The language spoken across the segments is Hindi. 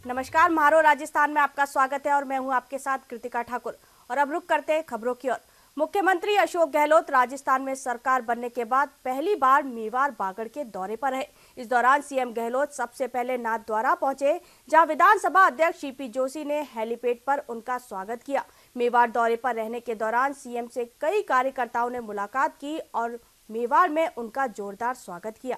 नमस्कार, मारो राजस्थान में आपका स्वागत है और मैं हूं आपके साथ कृतिका ठाकुर। और अब रुक करते हैं खबरों की ओर। मुख्यमंत्री अशोक गहलोत राजस्थान में सरकार बनने के बाद पहली बार मेवाड़ बागड़ के दौरे पर है। इस दौरान सीएम गहलोत सबसे पहले नाथद्वारा पहुंचे, जहां विधानसभा अध्यक्ष सीपी जोशी ने हेलीपैड पर उनका स्वागत किया। मेवाड़ दौरे पर रहने के दौरान सीएम से कई कार्यकर्ताओं ने मुलाकात की और मेवाड़ में उनका जोरदार स्वागत किया।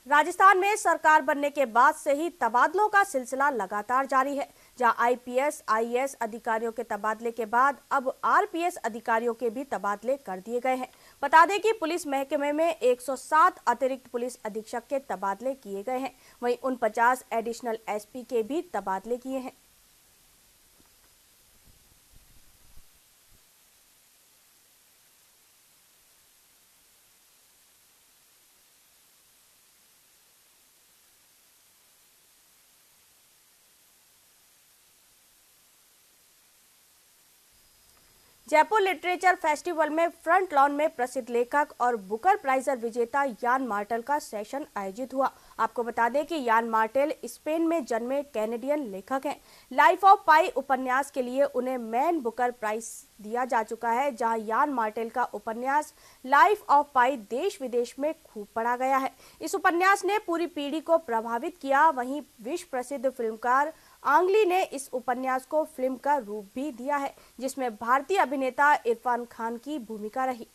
राजस्थान में सरकार बनने के बाद से ही तबादलों का सिलसिला लगातार जारी है, जहां आईपीएस, आईएएस अधिकारियों के तबादले के बाद अब आरपीएस अधिकारियों के भी तबादले कर दिए गए हैं। बता दें कि पुलिस महकमे में 107 अतिरिक्त पुलिस अधीक्षक के तबादले किए गए हैं, वहीं 49 एडिशनल एसपी के भी तबादले किए हैं। जयपुर लिटरेचर फेस्टिवल में फ्रंट लॉन में प्रसिद्ध लेखक और बुकर प्राइजर विजेता यान मार्टेल का सेशन आयोजित हुआ। आपको बता दें कि यान मार्टेल स्पेन में जन्मे कैनेडियन लेखक हैं। लाइफ ऑफ पाई उपन्यास के लिए उन्हें मैन बुकर प्राइज दिया जा चुका है, जहां यान मार्टेल का उपन्यास लाइफ ऑफ पाई देश विदेश में खूब पढ़ा गया है। इस उपन्यास ने पूरी पीढ़ी को प्रभावित किया। वहीं विश्व प्रसिद्ध फिल्मकार आंगली ने इस उपन्यास को फिल्म का रूप भी दिया है, जिसमें भारतीय अभिनेता इरफान खान की भूमिका रही।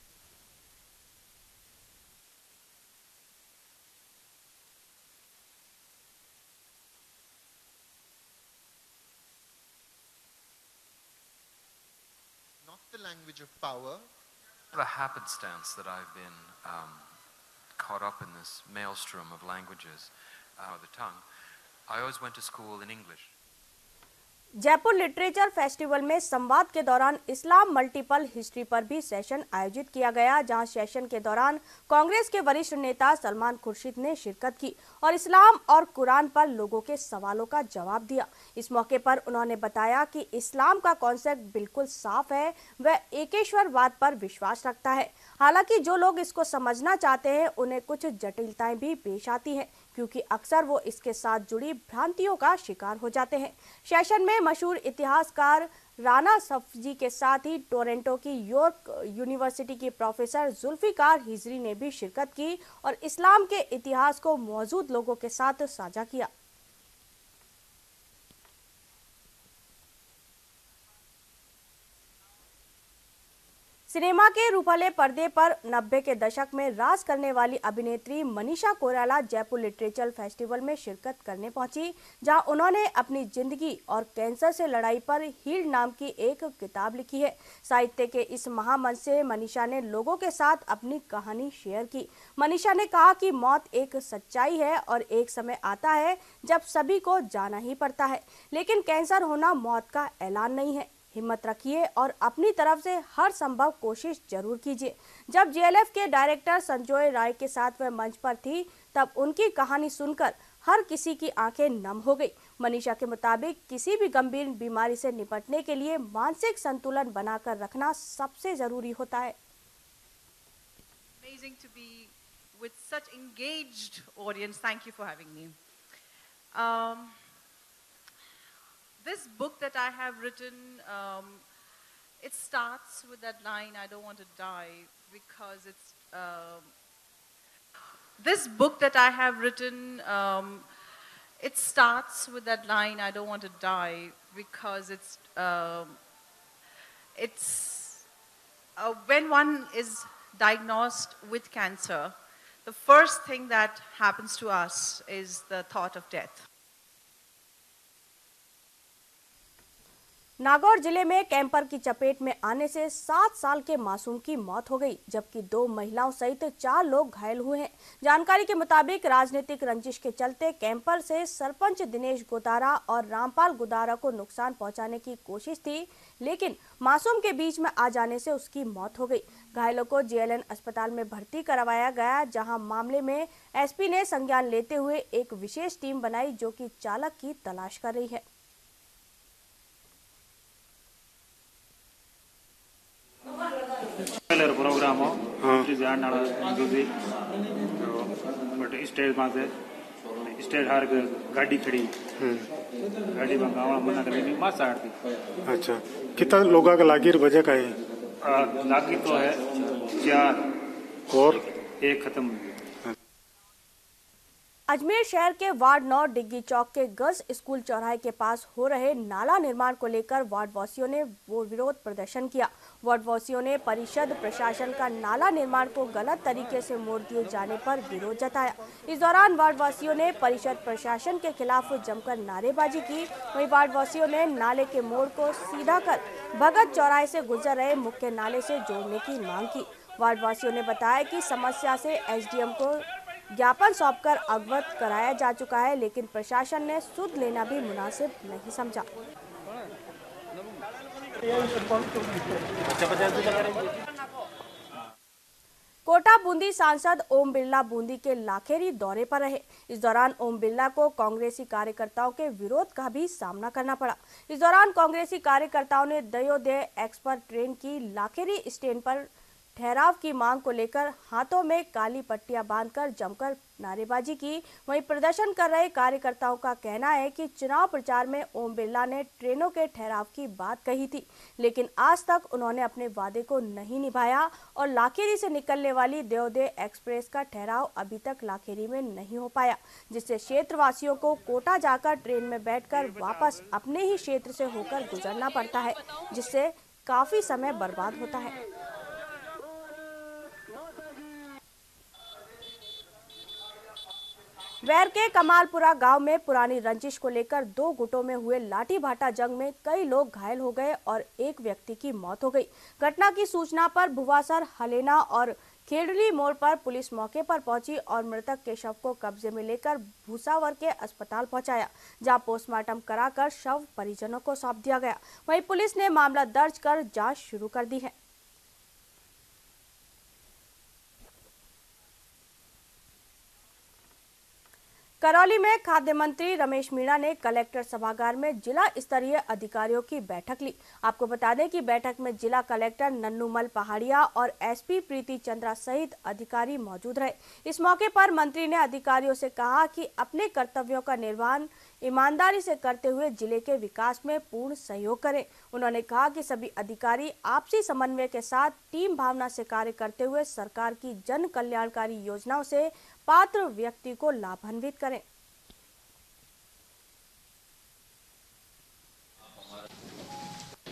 Not the language of power. The happenstance that I've been caught up in this maelstrom of languages, the tongue. I always went to school in English. Jaipur literature festival में संवाद के दौरान इस्लाम मल्टीपल हिस्ट्री पर भी सेशन आयोजित किया गया, जहां सेशन के दौरान कांग्रेस के वरिष्ठ नेता सलमान खुर्शीद ने शिरकत की और इस्लाम और कुरान पर लोगों के सवालों का जवाब दिया। इस मौके पर उन्होंने बताया कि इस्लाम का कॉन्सेप्ट बिल्कुल साफ है, वह एकेश्वरवाद पर विश्वास रखता है। हालांकि जो लोग इसको समझना चाहते हैं उन्हें कुछ जटिलताएं भी पेश आती हैं, क्योंकि अक्सर वो इसके साथ जुड़ी भ्रांतियों का शिकार हो जाते हैं। सेशन में मशहूर इतिहासकार राणा सफजी के साथ ही टोरंटो की यॉर्क यूनिवर्सिटी की प्रोफेसर जुल्फिकार हिजरी ने भी शिरकत की और इस्लाम के इतिहास को मौजूद लोगों के साथ साझा किया। सिनेमा के रूपहले पर्दे पर 90 के दशक में राज करने वाली अभिनेत्री मनीषा कोइराला जयपुर लिटरेचर फेस्टिवल में शिरकत करने पहुंची, जहां उन्होंने अपनी जिंदगी और कैंसर से लड़ाई पर हील्ड नाम की एक किताब लिखी है। साहित्य के इस महामंच से मनीषा ने लोगों के साथ अपनी कहानी शेयर की। मनीषा ने कहा कि मौत एक सच्चाई है और एक समय आता है जब सभी को जाना ही पड़ता है, लेकिन कैंसर होना मौत का ऐलान नहीं है। हिम्मत रखिए और अपनी तरफ से हर संभव कोशिश जरूर कीजिए। जब जेएलएफ के डायरेक्टर संजय राय के साथ वह मंच पर थी, तब उनकी कहानी सुनकर हर किसी की आंखें नम हो गई। मनीषा के मुताबिक किसी भी गंभीर बीमारी से निपटने के लिए मानसिक संतुलन बनाकर रखना सबसे जरूरी होता है। Amazing to be with such engaged audience. Thank you for having me. This book that I have written, it starts with that line, I don't want to die, because it's... This book that I have written, it starts with that line, I don't want to die, because it's... when one is diagnosed with cancer, the first thing that happens to us is the thought of death. Nagaur जिले में कैंपर की चपेट में आने से 7 साल के मासूम की मौत हो गई, जबकि 2 महिलाओं सहित 4 लोग घायल हुए हैं। जानकारी के मुताबिक राजनीतिक रंजिश के चलते कैंपर से सरपंच दिनेश गोदारा और रामपाल गोदारा को नुकसान पहुंचाने की कोशिश थी, लेकिन मासूम के बीच में आ जाने से उसकी मौत हो गई। घायलों को जेएलएन अस्पताल में भर्ती करवाया गया, जहां मामले में एसपी ने संज्ञान लेते हुए एक विशेष टीम बनाई, जो कि चालक की तलाश कर रही है। प्रोग्राम हो ध्यान बट स्टेज में से स्टेज हार गाड़ी खड़ी गाड़ी में गाँव मना कर माँ साड़ थी। अच्छा, कितना लोगों का लागी वजह का है? लागी तो है 4 और एक खत्म। अजमेर शहर के वार्ड 9 डिग्गी चौक के गर्ल्स स्कूल चौराहे के पास हो रहे नाला निर्माण को लेकर वार्ड वासियों ने विरोध प्रदर्शन किया। वार्ड वासियों ने परिषद प्रशासन का नाला निर्माण को गलत तरीके से मोड़ दिए जाने पर विरोध जताया। इस दौरान वार्ड वासियों ने परिषद प्रशासन के खिलाफ जमकर नारेबाजी की। वहीं वार्ड वासियों ने नाले के मोड़ को सीधा कर भगत चौराहे से गुजर रहे मुख्य नाले से जोड़ने की मांग की। वार्ड वासियों ने बताया कि समस्या से एसडीएम को ज्ञापन सौंपकर अवगत कराया जा चुका है, लेकिन प्रशासन ने सुध लेना भी मुनासिब नहीं समझा। कोटा बूंदी सांसद ओम बिरला बूंदी के लाखेरी दौरे पर रहे। इस दौरान ओम बिरला को कांग्रेसी कार्यकर्ताओं के विरोध का भी सामना करना पड़ा। इस दौरान कांग्रेसी कार्यकर्ताओं ने दयोदय एक्सप्रेस ट्रेन की लाखेरी स्टैंड पर ठहराव की मांग को लेकर हाथों में काली पट्टियां बांधकर जमकर नारेबाजी की। वहीं प्रदर्शन कर रहे कार्यकर्ताओं का कहना है कि चुनाव प्रचार में ओम बिरला ने ट्रेनों के ठहराव की बात कही थी, लेकिन आज तक उन्होंने अपने वादे को नहीं निभाया और लाखेरी से निकलने वाली दयोदय एक्सप्रेस का ठहराव अभी तक लाखेरी में नहीं हो पाया, जिससे क्षेत्रवासियों को कोटा जाकर ट्रेन में बैठकर वापस अपने ही क्षेत्र से होकर गुजरना पड़ता है, जिससे काफी समय बर्बाद होता है। वैर के कमालपुरा गांव में पुरानी रंजिश को लेकर 2 गुटों में हुए लाठी भाटा जंग में कई लोग घायल हो गए और एक व्यक्ति की मौत हो गई। घटना की सूचना पर भुवासर, हलेना और खेड़ली मोड़ पर पुलिस मौके पर पहुंची और मृतक के शव को कब्जे में लेकर भूसावर के अस्पताल पहुंचाया, जहां पोस्टमार्टम कराकर शव परिजनों को सौंप दिया गया। वहीं पुलिस ने मामला दर्ज कर जांच शुरू कर दी है। करौली में खाद्य मंत्री रमेश मीणा ने कलेक्टर सभागार में जिला स्तरीय अधिकारियों की बैठक ली। आपको बता दें कि बैठक में जिला कलेक्टर नन्नूमल पहाड़िया और एसपी प्रीति चंद्रा सहित अधिकारी मौजूद रहे। इस मौके पर मंत्री ने अधिकारियों से कहा कि अपने कर्तव्यों का निर्वहन ईमानदारी से करते हुए जिले के विकास में पूर्ण सहयोग करें। उन्होंने कहा कि सभी अधिकारी आपसी समन्वय के साथ टीम भावना से कार्य करते हुए सरकार की जन कल्याणकारी योजनाओं से पात्र व्यक्ति को लाभान्वित करें।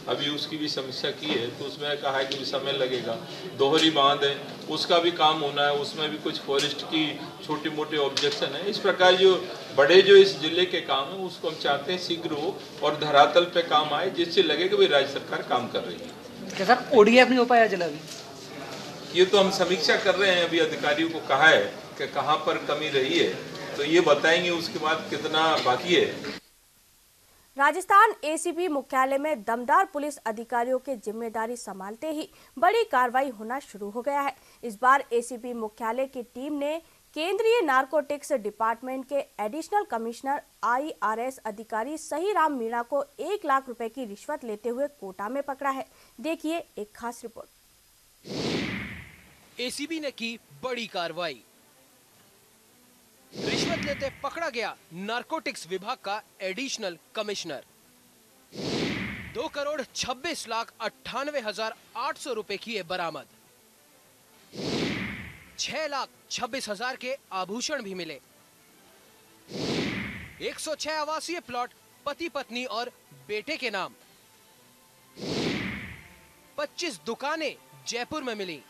अभी उसकी भी समीक्षा की है तो उसमें कहा है कि समय लगेगा। दोहरी बांध है उसका भी काम होना है, उसमें भी कुछ फॉरेस्ट की छोटे मोटे ऑब्जेक्शन है। इस प्रकार जो बड़े जो इस जिले के काम है उसको हम चाहते हैं शीघ्र हो और धरातल पे काम आए, जिससे लगे कि भाई राज्य सरकार काम कर रही है। क्या सर ओडीएफ नहीं हो पाया जिला अभी? ये तो हम समीक्षा कर रहे हैं। अभी अधिकारियों को कहा है कि कहाँ पर कमी रही है तो ये बताएंगे, उसके बाद कितना बाकी है। राजस्थान एसीपी मुख्यालय में दमदार पुलिस अधिकारियों के जिम्मेदारी संभालते ही बड़ी कार्रवाई होना शुरू हो गया है। इस बार एसीपी मुख्यालय की टीम ने केंद्रीय नारकोटिक्स डिपार्टमेंट के एडिशनल कमिश्नर IRS अधिकारी सहीराम मीणा को 1 लाख रुपए की रिश्वत लेते हुए कोटा में पकड़ा है। देखिए एक खास रिपोर्ट। एसीबी ने की बड़ी कार्रवाई। रिश्वत लेते पकड़ा गया नारकोटिक्स विभाग का एडिशनल कमिश्नर। 2,26,98,800 रुपए किए बरामद। 6,26,000 के आभूषण भी मिले। 106 आवासीय प्लॉट पति पत्नी और बेटे के नाम। 25 दुकानें जयपुर में मिली।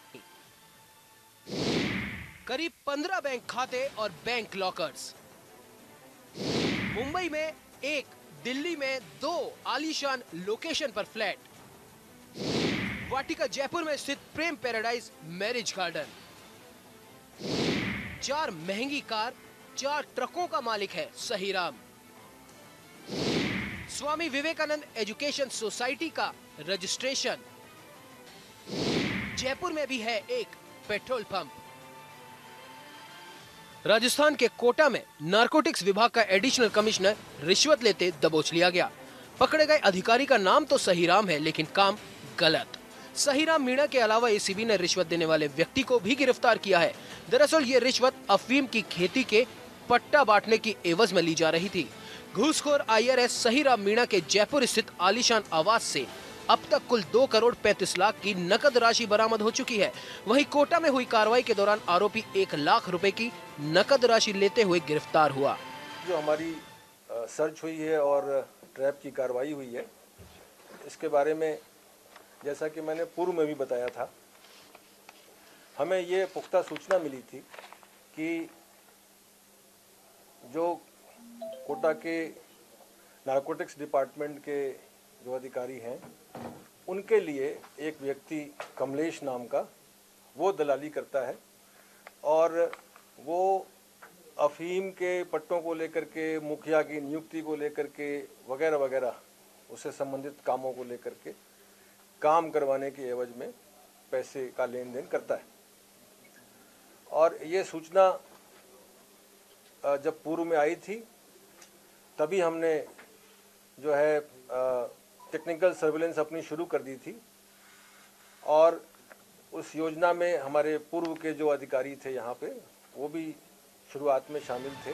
करीब 15 बैंक खाते और बैंक लॉकर्स। मुंबई में 1, दिल्ली में 2 आलीशान लोकेशन पर फ्लैट। वाटिका जयपुर में स्थित प्रेम पैराडाइज मैरिज गार्डन। 4 महंगी कार, 4 ट्रकों का मालिक है सहीराम। स्वामी विवेकानंद एजुकेशन सोसाइटी का रजिस्ट्रेशन। जयपुर में भी है एक पेट्रोल पंप। राजस्थान के कोटा में नारकोटिक्स विभाग का एडिशनल कमिश्नर रिश्वत लेते दबोच लिया गया। पकड़े गए अधिकारी का नाम तो सहीराम है, लेकिन काम गलत। सहीराम मीणा के अलावा एसीबी ने रिश्वत देने वाले व्यक्ति को भी गिरफ्तार किया है। दरअसल ये रिश्वत अफीम की खेती के पट्टा बांटने की एवज में ली जा रही थी। घूसखोर आईआरएस सहीराम मीणा के जयपुर स्थित आलीशान आवास से अब तक कुल 2 करोड़ 35 लाख की नकद राशि बरामद हो चुकी है। वहीं कोटा में हुई कार्रवाई के दौरान आरोपी 1 लाख रुपए की नकद राशि लेते हुए गिरफ्तार हुआ। जो हमारी सर्च हुई है और ट्रैप की कार्रवाई हुई है, इसके बारे में जैसा कि मैंने पूर्व में भी बताया था, हमें ये पुख्ता सूचना मिली थी कि जो कोटा के नारकोटिक्स डिपार्टमेंट के जो अधिकारी हैं, उनके लिए एक व्यक्ति कमलेश नाम का वो दलाली करता है और वो अफीम के पट्टों को लेकर के, मुखिया की नियुक्ति को लेकर के वगैरह वगैरह उससे संबंधित कामों को लेकर के काम करवाने के एवज में पैसे का लेन देन करता है। और ये सूचना जब पूर्व में आई थी, तभी हमने जो है टेक्निकल सर्विलेंस अपनी शुरू कर दी थी और उस योजना में हमारे पूर्व के जो अधिकारी थे यहाँ पे, वो भी शुरुआत में शामिल थे।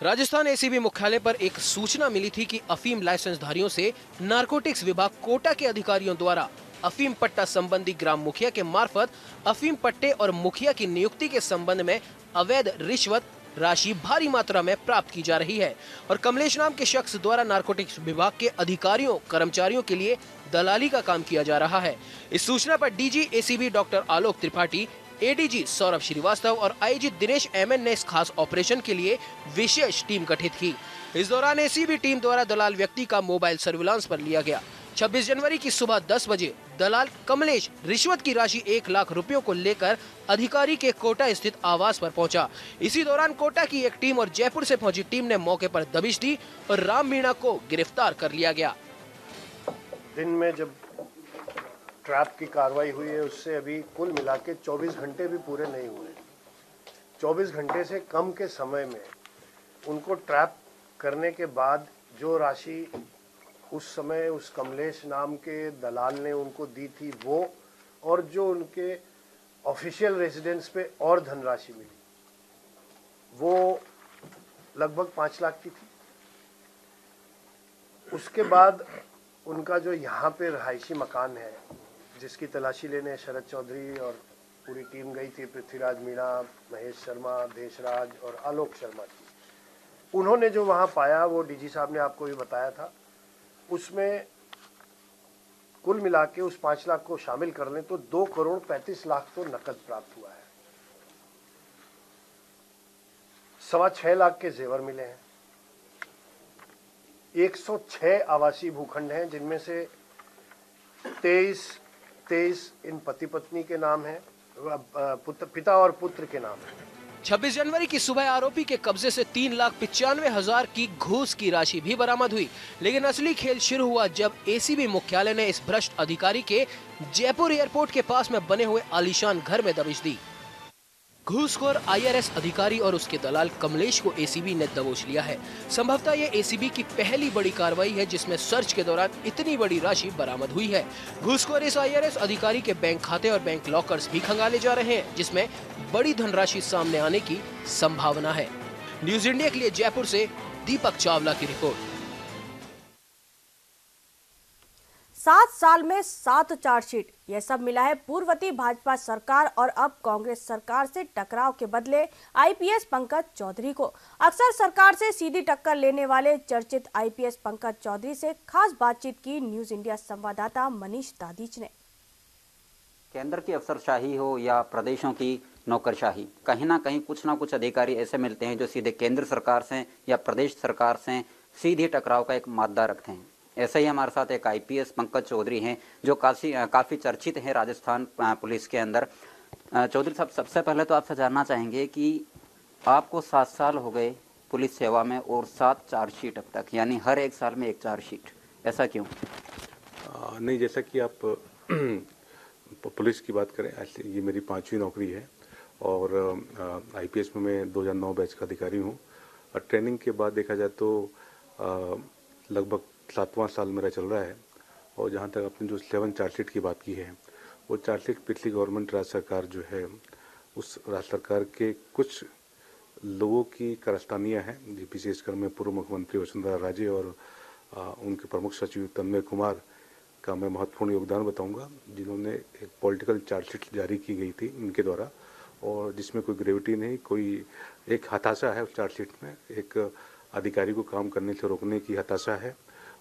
राजस्थान एसीबी मुख्यालय पर एक सूचना मिली थी कि अफीम लाइसेंसधारियों से नारकोटिक्स विभाग कोटा के अधिकारियों द्वारा अफीम पट्टा संबंधी ग्राम मुखिया के मार्फत अफीम पट्टे और मुखिया की नियुक्ति के संबंध में अवैध रिश्वत राशि भारी मात्रा में प्राप्त की जा रही है और कमलेश नाम के शख्स द्वारा नारकोटिक्स विभाग के अधिकारियों कर्मचारियों के लिए दलाली का काम किया जा रहा है। इस सूचना पर DG ACB doctor Alok Tripathi, ADG Saurabh Srivastava और आईजी दिनेश एमएन ने इस खास ऑपरेशन के लिए विशेष टीम गठित की। इस दौरान एसीबी टीम द्वारा दलाल व्यक्ति का मोबाइल सर्विलांस पर लिया गया। 26 जनवरी की सुबह 10 बजे दलाल कमलेश रिश्वत की राशि 1 लाख रुपयों को लेकर अधिकारी के कोटा स्थित आवास पर पहुंचा। इसी दौरान कोटा की एक टीम और जयपुर से पहुंची टीम ने मौके पर दबिश दी और राम मीणा को गिरफ्तार कर लिया गया। दिन में जब ट्रैप की कार्रवाई हुई है, उससे अभी कुल मिला के 24 घंटे भी पूरे नहीं हुए। 24 घंटे से कम के समय में उनको ट्रैप करने के बाद जो राशि उस समय उस कमलेश नाम के दलाल ने उनको दी थी, वो और जो उनके ऑफिशियल रेजिडेंस पे और धनराशि मिली, वो लगभग 5 लाख की थी। उसके बाद उनका जो यहाँ पे रहायशी मकान है, जिसकी तलाशी लेने शरद चौधरी और पूरी टीम गई थी, पृथ्वीराज मीणा, महेश शर्मा, देशराज और आलोक शर्मा की, उन्होंने जो वहाँ पाया वो डीजी साहब ने आपको भी बताया था। उसमें कुल मिला के उस 5 लाख को शामिल कर लें तो 2 करोड़ 35 लाख तो नकद प्राप्त हुआ है। 6.25 लाख के जेवर मिले हैं। 106 आवासीय भूखंड हैं, जिनमें से 23 इन पति पत्नी के नाम है, पिता और पुत्र के नाम है। 26 जनवरी की सुबह आरोपी के कब्जे से 3,95,000 की घूस की राशि भी बरामद हुई। लेकिन असली खेल शुरू हुआ जब एसीबी मुख्यालय ने इस भ्रष्ट अधिकारी के जयपुर एयरपोर्ट के पास में बने हुए आलीशान घर में दबिश दी। घूसखोर आईआरएस अधिकारी और उसके दलाल कमलेश को एसीबी ने दबोच लिया है। संभवतः ये एसीबी की पहली बड़ी कार्रवाई है जिसमें सर्च के दौरान इतनी बड़ी राशि बरामद हुई है। घूसखोर इस आईआरएस अधिकारी के बैंक खाते और बैंक लॉकर्स भी खंगाले जा रहे हैं, जिसमें बड़ी धनराशि सामने आने की संभावना है। न्यूज इंडिया के लिए जयपुर से दीपक चावला की रिपोर्ट। 7 साल में 7 चार्जशीट, यह सब मिला है पूर्ववर्ती भाजपा सरकार और अब कांग्रेस सरकार से टकराव के बदले आईपीएस पंकज चौधरी को। अक्सर सरकार से सीधी टक्कर लेने वाले चर्चित आईपीएस पंकज चौधरी से खास बातचीत की न्यूज इंडिया संवाददाता मनीष दादीच ने। केंद्र की अफसरशाही हो या प्रदेशों की नौकरशाही, कहीं ना कहीं कुछ ना कुछ अधिकारी ऐसे मिलते हैं जो सीधे केंद्र सरकार से या प्रदेश सरकार से सीधे टकराव का एक मादा रखते हैं। ऐसे ही हमारे साथ एक आईपीएस पंकज चौधरी हैं जो काफ़ी चर्चित हैं राजस्थान पुलिस के अंदर। चौधरी साहब, सबसे पहले तो आपसे जानना चाहेंगे कि आपको 7 साल हो गए पुलिस सेवा में और 7 चार्जशीट अब तक, यानी हर एक साल में एक चार्जशीट, ऐसा क्यों? नहीं, जैसा कि आप पुलिस की बात करें, ये मेरी 5वीं नौकरी है और आईपीएस में मैं 2009 बैच का अधिकारी हूँ और ट्रेनिंग के बाद देखा जाए तो लगभग 7वां साल मेरा चल रहा है और जहाँ तक आपने जो 7 चार्जशीट की बात की है, वो चार्जशीट पिछली गवर्नमेंट राज्य सरकार जो है, उस राज्य सरकार के कुछ लोगों की कारस्तानियाँ हैं, विशेषकर मैं पूर्व मुख्यमंत्री वसुंधरा राजे और उनके प्रमुख सचिव तन्मय कुमार का मैं महत्वपूर्ण योगदान बताऊंगा, जिन्होंने एक पॉलिटिकल चार्जशीट जारी की गई थी उनके द्वारा, और जिसमें कोई ग्रेविटी नहीं, कोई एक हताशा है उस चार्जशीट में, एक अधिकारी को काम करने से रोकने की हताशा है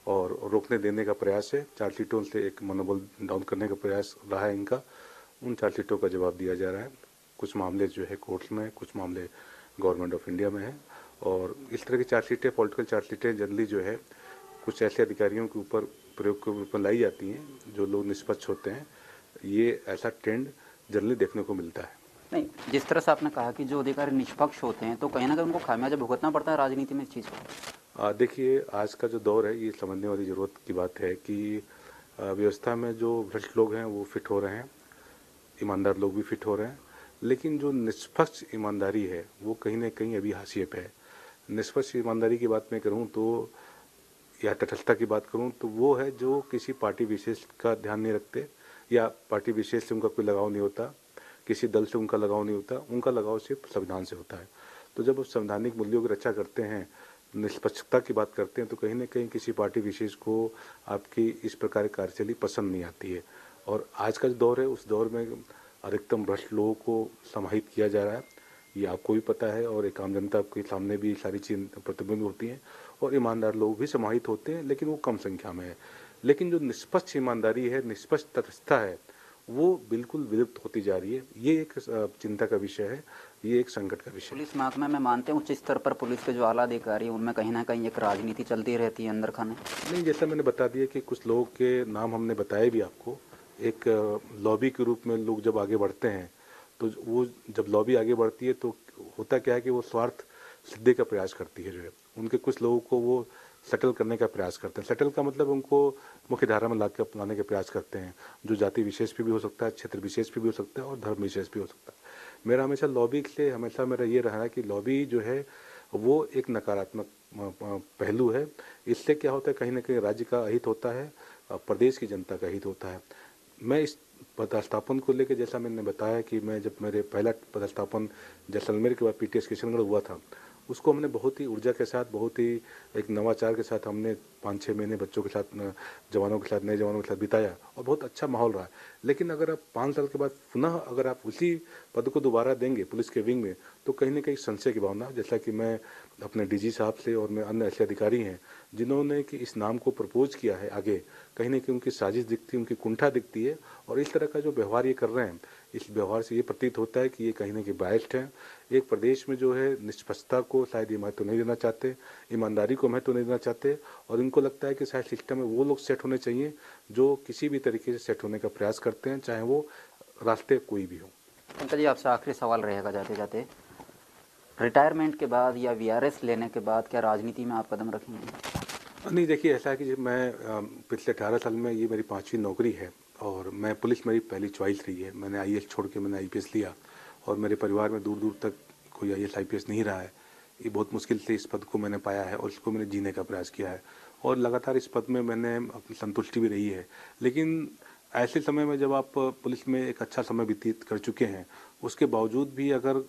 और रोकने देने का प्रयास है, चार्जशीटों से एक मनोबल डाउन करने का प्रयास रहा है इनका। उन चार्जशीटों का जवाब दिया जा रहा है। कुछ मामले जो है कोर्ट्स में, कुछ मामले गवर्नमेंट ऑफ इंडिया में है, और इस तरह की चार्जशीटें, पॉलिटिकल चार्जशीटें जनरली जो है कुछ ऐसे अधिकारियों के ऊपर प्रयोग के ऊपर लाई जाती हैं जो लोग निष्पक्ष होते हैं। ये ऐसा ट्रेंड जनरली देखने को मिलता है। नहीं, जिस तरह से आपने कहा कि जो अधिकारी निष्पक्ष होते हैं तो कहीं ना कहीं उनको खामियाजा भुगतना पड़ता है राजनीति में इस चीज़ को। देखिए, आज का जो दौर है ये समझने वाली ज़रूरत की बात है कि व्यवस्था में जो भ्रष्ट लोग हैं वो फिट हो रहे हैं, ईमानदार लोग भी फिट हो रहे हैं, लेकिन जो निष्पक्ष ईमानदारी है वो कहीं ना कहीं अभी हाशिए पे है। निष्पक्ष ईमानदारी की बात मैं करूँ तो, या तटस्थता की बात करूं तो, वो है जो किसी पार्टी विशेष का ध्यान नहीं रखते या पार्टी विशेष से उनका कोई लगाव नहीं होता, किसी दल से उनका लगाव नहीं होता, उनका लगाव सिर्फ संविधान से होता है। तो जब आप संवैधानिक मूल्यों की रक्षा करते हैं, निष्पक्षता की बात करते हैं, तो कहीं ना कहीं किसी पार्टी विशेष को आपकी इस प्रकार की कार्यशैली पसंद नहीं आती है। और आज का जो दौर है उस दौर में अधिकतम भ्रष्ट लोगों को समाहित किया जा रहा है, ये आपको भी पता है, और एक आम जनता के सामने भी सारी चीज़ प्रतिबिंब होती हैं, और ईमानदार लोग भी समाहित होते हैं, लेकिन वो कम संख्या में है। लेकिन जो निष्पक्ष ईमानदारी है, निष्पक्ष तटस्थता है, वो बिल्कुल विलुप्त होती जा रही है। ये एक चिंता का विषय है, ये एक संकट का विषय। पुलिस महकमे में मानते हैं उच्च स्तर पर पुलिस के जो आला अधिकारी हैं उनमें कहीं ना कहीं एक राजनीति चलती रहती है अंदर खाने? नहीं, जैसा मैंने बता दिया कि कुछ लोगों के नाम हमने बताए भी आपको। एक लॉबी के रूप में लोग जब आगे बढ़ते हैं तो वो जब लॉबी आगे बढ़ती है तो होता क्या है कि वो स्वार्थ सिद्धि का प्रयास करती है। जो है उनके कुछ लोगों को वो सेटल करने का प्रयास करते हैं। सेटल का मतलब उनको मुख्य धारा में लाकर अपनाने का प्रयास करते हैं, जो जाति विशेष पे भी हो सकता है, क्षेत्र विशेष पे भी हो सकता है और धर्म विशेष भी हो सकता है। मेरा हमेशा लॉबी से मेरा ये रहा है कि लॉबी जो है वो एक नकारात्मक पहलू है। इससे क्या होता है, कहीं ना कहीं राज्य का अहित होता है, प्रदेश की जनता का हित होता है। मैं इस पदस्थापन को लेकर, जैसा मैंने बताया कि मैं जब मेरे पहला पदस्थापन जैसलमेर के बाद पीटीएस किशनगढ़ हुआ था, उसको हमने बहुत ही ऊर्जा के साथ, बहुत ही एक नवाचार के साथ हमने 5-6 महीने बच्चों के साथ, जवानों के साथ, नए जवानों के साथ बिताया और बहुत अच्छा माहौल रहा। लेकिन अगर आप 5 साल के बाद पुनः अगर आप उसी पद को दोबारा देंगे पुलिस के विंग में, तो कहीं ना कहीं संशय की भावना, जैसा कि मैं अपने डीजी साहब से और मैं अन्य ऐसे अधिकारी हैं जिन्होंने कि इस नाम को प्रपोज किया है आगे, कहीं ना कहीं उनकी साजिश दिखती है, उनकी कुंठा दिखती है। और इस तरह का जो व्यवहार ये कर रहे हैं, इस व्यवहार से ये प्रतीत होता है कि ये कहीं ना कहीं बायस्ड है। एक प्रदेश में जो है निष्पक्षता को शायद ये महत्व नहीं देना चाहते, ईमानदारी को महत्व नहीं देना चाहते, और इनको लगता है कि शायद सिस्टम में वो लोग सेट होने चाहिए जो किसी भी तरीके से सेट होने का प्रयास करते हैं, चाहे वो रास्ते कोई भी हो। पंकज जी, आपसे आखिरी सवाल रहेगा जाते जाते, रिटायरमेंट के बाद या वीआरएस लेने के बाद क्या राजनीति में आप कदम रखेंगे? नहीं, देखिए ऐसा है कि मैं पिछले 18 साल में ये मेरी 5वीं नौकरी है और मैं पुलिस मेरी पहली चॉइस रही है। मैंने आईएएस छोड़ के मैंने आईपीएस लिया और मेरे परिवार में दूर दूर तक कोई आईएएस आईपीएस नहीं रहा है। ये बहुत मुश्किल से इस पद को मैंने पाया है और इसको मैंने जीने का प्रयास किया है और लगातार इस पद में मैंने अपनी संतुष्टि भी रही है। लेकिन ऐसे समय में जब आप पुलिस में एक अच्छा समय व्यतीत कर चुके हैं, उसके बावजूद भी अगर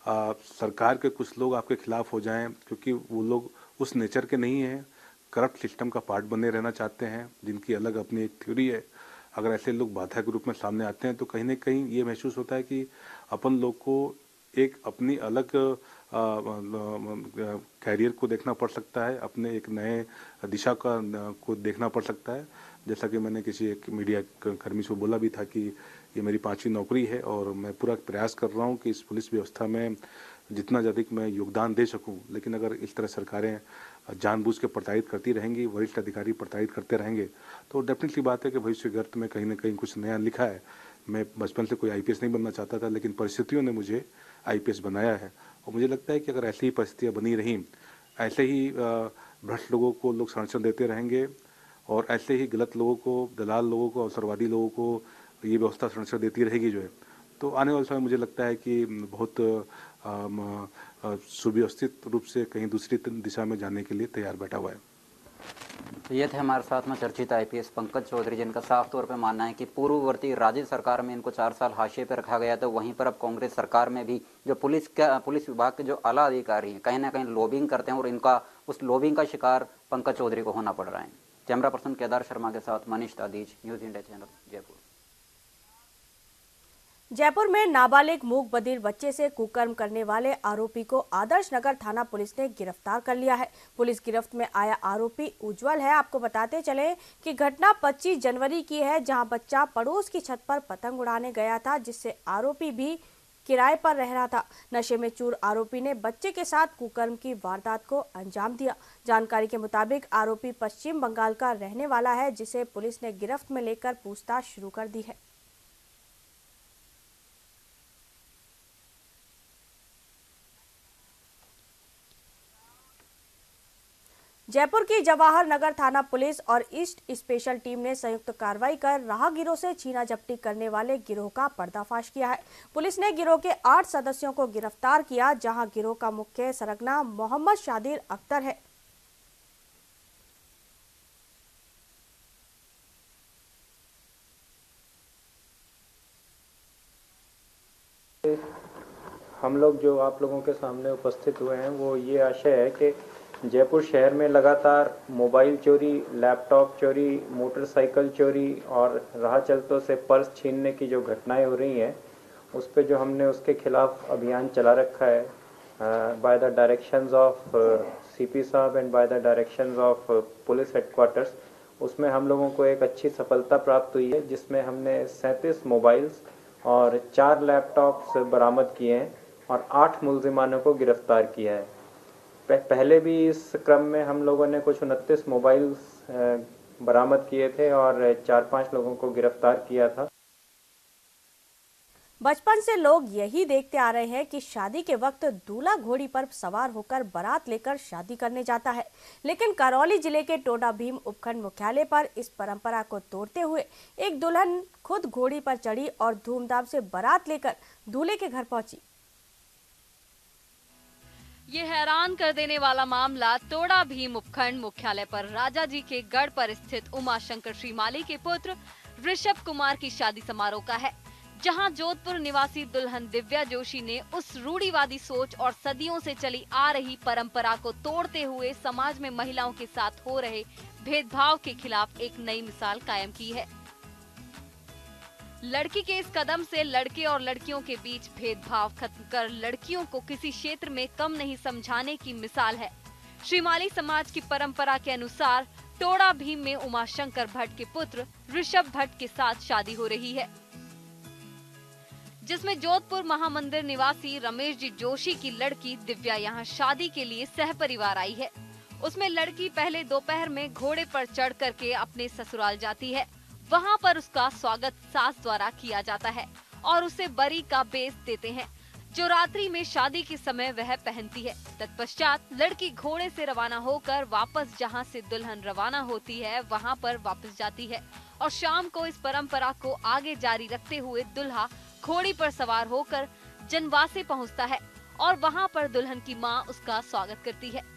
सरकार के कुछ लोग आपके खिलाफ हो जाएं, क्योंकि वो लोग उस नेचर के नहीं हैं, करप्ट सिस्टम का पार्ट बने रहना चाहते हैं, जिनकी अलग अपनी एक थ्योरी है, अगर ऐसे लोग बाधा के रूप में सामने आते हैं तो कहीं ना कहीं ये महसूस होता है कि अपन लोग को एक अपनी अलग कैरियर को देखना पड़ सकता है, अपने एक नए दिशा को देखना पड़ सकता है। जैसा कि मैंने किसी एक मीडिया कर्मी से बोला भी था कि ये मेरी 5वीं नौकरी है और मैं पूरा प्रयास कर रहा हूँ कि इस पुलिस व्यवस्था में जितना अधिक मैं योगदान दे सकूं। लेकिन अगर इस तरह सरकारें जानबूझ के प्रताड़ित करती रहेंगी, वरिष्ठ अधिकारी प्रताड़ित करते रहेंगे, तो डेफिनेटली बात है कि भविष्य गर्त में कहीं ना कहीं कुछ नया लिखा है। मैं बचपन से कोई आईपीएस नहीं बनना चाहता था, लेकिन परिस्थितियों ने मुझे आईपीएस बनाया है और मुझे लगता है कि अगर ऐसी ही परिस्थितियाँ बनी रहीं, ऐसे ही भ्रष्ट लोगों को लोग संरक्षण देते रहेंगे और ऐसे ही गलत लोगों को, दलाल लोगों को, अवसरवादी लोगों को ये व्यवस्था संरक्षण देती रहेगी जो है, तो आने वाले समय मुझे लगता है कि बहुत सुव्यवस्थित रूप से कहीं दूसरी दिशा में जाने के लिए तैयार बैठा हुआ है। तो ये थे हमारे साथ में चर्चित आईपीएस पंकज चौधरी, जिनका साफ तौर पे मानना है कि पूर्ववर्ती राज्य सरकार में इनको 4 साल हाशिए पे रखा गया, तो वहीं पर अब कांग्रेस सरकार में भी जो पुलिस विभाग के जो आला अधिकारी हैं कहीं ना कहीं लॉबिंग करते हैं और इनका उस लॉबिंग का शिकार पंकज चौधरी को होना पड़ रहा है। कैमरा पर्सन केदार शर्मा के साथ Manish Dadhich, news India channel, Jaipur. Jaipur में नाबालिग मूक बधिर बच्चे से कुकर्म करने वाले आरोपी को आदर्श नगर थाना पुलिस ने गिरफ्तार कर लिया है। पुलिस गिरफ्त में आया आरोपी उज्जवल है। आपको बताते चले कि घटना 25 जनवरी की है, जहां बच्चा पड़ोस की छत पर पतंग उड़ाने गया था, जिससे आरोपी भी किराए पर रह रहा था। नशे में चूर आरोपी ने बच्चे के साथ कुकर्म की वारदात को अंजाम दिया। जानकारी के मुताबिक आरोपी पश्चिम बंगाल का रहने वाला है, जिसे पुलिस ने गिरफ्त में लेकर पूछताछ शुरू कर दी है। जयपुर की जवाहर नगर थाना पुलिस और ईस्ट स्पेशल टीम ने संयुक्त कार्रवाई कर राहगीरों से छीना झपटी करने वाले गिरोह का पर्दाफाश किया है। पुलिस ने गिरोह के 8 सदस्यों को गिरफ्तार किया, जहां गिरोह का मुख्य सरगना मोहम्मद शादिर अख्तर है। हम लोग जो आप लोगों के सामने उपस्थित हुए हैं वो ये आशय है कि जयपुर शहर में लगातार मोबाइल चोरी, लैपटॉप चोरी, मोटरसाइकिल चोरी और राह चलतों से पर्स छीनने की जो घटनाएं हो रही हैं, उस पे जो हमने उसके खिलाफ अभियान चला रखा है by the directions of CP साहब and by the directions of police headquarters. उसमें हम लोगों को एक अच्छी सफलता प्राप्त हुई है, जिसमें हमने 37 मोबाइल्स और 4 लैपटॉप्स बरामद किए हैं और 8 मुलजिमानों को गिरफ्तार किया है। पहले भी इस क्रम में हम लोगों ने कुछ 29 मोबाइल्स बरामद किए थे और 4-5 लोगों को गिरफ्तार किया था। बचपन से लोग यही देखते आ रहे हैं कि शादी के वक्त दूल्हा घोड़ी पर सवार होकर बारात लेकर शादी करने जाता है, लेकिन करौली जिले के टोडा भीम उपखंड मुख्यालय पर इस परंपरा को तोड़ते हुए एक दुल्हन खुद घोड़ी पर चढ़ी और धूमधाम से बारात लेकर दूल्हे के घर पहुंची। ये हैरान कर देने वाला मामला टोडा भीम उपखंड मुख्यालय पर राजा जी के गढ़ पर स्थित उमाशंकर श्रीमाली के पुत्र ऋषभ कुमार की शादी समारोह का है, जहां जोधपुर निवासी दुल्हन दिव्या जोशी ने उस रूढ़िवादी सोच और सदियों से चली आ रही परंपरा को तोड़ते हुए समाज में महिलाओं के साथ हो रहे भेदभाव के खिलाफ एक नई मिसाल कायम की है। लड़की के इस कदम से लड़के और लड़कियों के बीच भेदभाव खत्म कर लड़कियों को किसी क्षेत्र में कम नहीं समझाने की मिसाल है। श्रीमाली समाज की परंपरा के अनुसार टोडा भीम में उमाशंकर भट्ट के पुत्र ऋषभ भट्ट के साथ शादी हो रही है, जिसमें जोधपुर महामंदिर निवासी रमेश जी जोशी की लड़की दिव्या यहां शादी के लिए सहपरिवार आई है। उसमें लड़की पहले दोपहर में घोड़े पर चढ़ करके अपने ससुराल जाती है। वहां पर उसका स्वागत सास द्वारा किया जाता है और उसे बरी का बेस देते हैं, जो रात्रि में शादी के समय वह पहनती है। तत्पश्चात लड़की घोड़े से रवाना होकर वापस जहां से दुल्हन रवाना होती है वहां पर वापस जाती है और शाम को इस परंपरा को आगे जारी रखते हुए दुल्हा घोड़ी पर सवार होकर जनवासे पहुंचता है और वहां पर दुल्हन की मां उसका स्वागत करती है।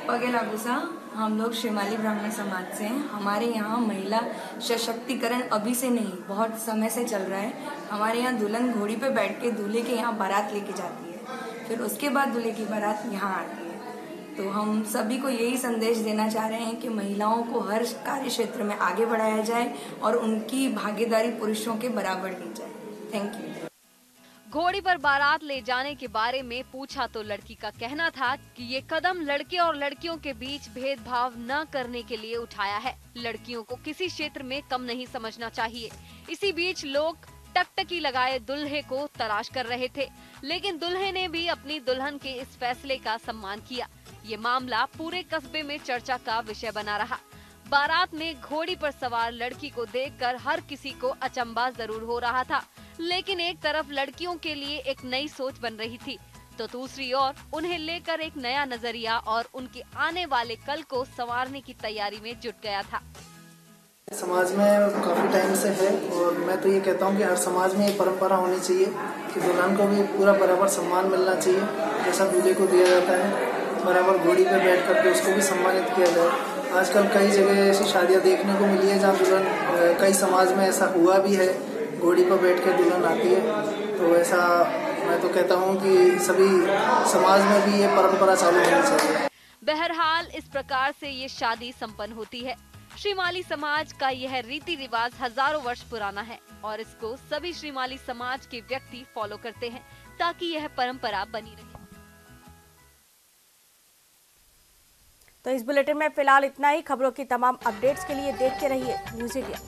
पगे लागूसा, हम लोग श्रीमाली ब्राह्मण समाज से हैं। हमारे यहाँ महिला सशक्तिकरण अभी से नहीं, बहुत समय से चल रहा है। हमारे यहाँ दुल्हन घोड़ी पे बैठ के दूल्हे के यहाँ बारात लेके जाती है, फिर उसके बाद दूल्हे की बारात यहाँ आती है। तो हम सभी को यही संदेश देना चाह रहे हैं कि महिलाओं को हर कार्य क्षेत्र में आगे बढ़ाया जाए और उनकी भागीदारी पुरुषों के बराबर दी जाए। Thank you. घोड़ी पर बारात ले जाने के बारे में पूछा तो लड़की का कहना था कि ये कदम लड़के और लड़कियों के बीच भेदभाव न करने के लिए उठाया है। लड़कियों को किसी क्षेत्र में कम नहीं समझना चाहिए। इसी बीच लोग टकटकी लगाए दुल्हे को तलाश कर रहे थे, लेकिन दुल्हे ने भी अपनी दुल्हन के इस फैसले का सम्मान किया। ये मामला पूरे कस्बे में चर्चा का विषय बना रहा। बारात में घोड़ी पर सवार लड़की को देखकर हर किसी को अचंभा जरूर हो रहा था, लेकिन एक तरफ लड़कियों के लिए एक नई सोच बन रही थी, तो दूसरी ओर उन्हें लेकर एक नया नजरिया और उनके आने वाले कल को संवारने की तैयारी में जुट गया था। समाज में काफी टाइम से है और मैं तो ये कहता हूँ कि हर समाज में ये परंपरा होनी चाहिए कि दुल्हन को भी पूरा बराबर सम्मान मिलना चाहिए जैसा दूल्हे को दिया जाता है। बराबर घोड़ी पे बैठ करके उसको भी सम्मानित किया जाए। आजकल कई जगह ऐसी शादियाँ देखने को मिली है जहाँ दुल्हन, कई समाज में ऐसा हुआ भी है, घोड़ी पर बैठ के दुल्हन आती है। तो ऐसा मैं तो कहता हूँ कि सभी समाज में भी ये परंपरा चालू होनी चाहिए। बहरहाल इस प्रकार से ये शादी संपन्न होती है। श्रीमाली समाज का यह रीति रिवाज हजारों वर्ष पुराना है और इसको सभी श्रीमाली समाज के व्यक्ति फॉलो करते हैं ताकि यह परंपरा बनी रहे। तो इस बुलेटिन में फिलहाल इतना ही। खबरों की तमाम अपडेट्स के लिए देखते रहिए न्यूज़ इंडिया।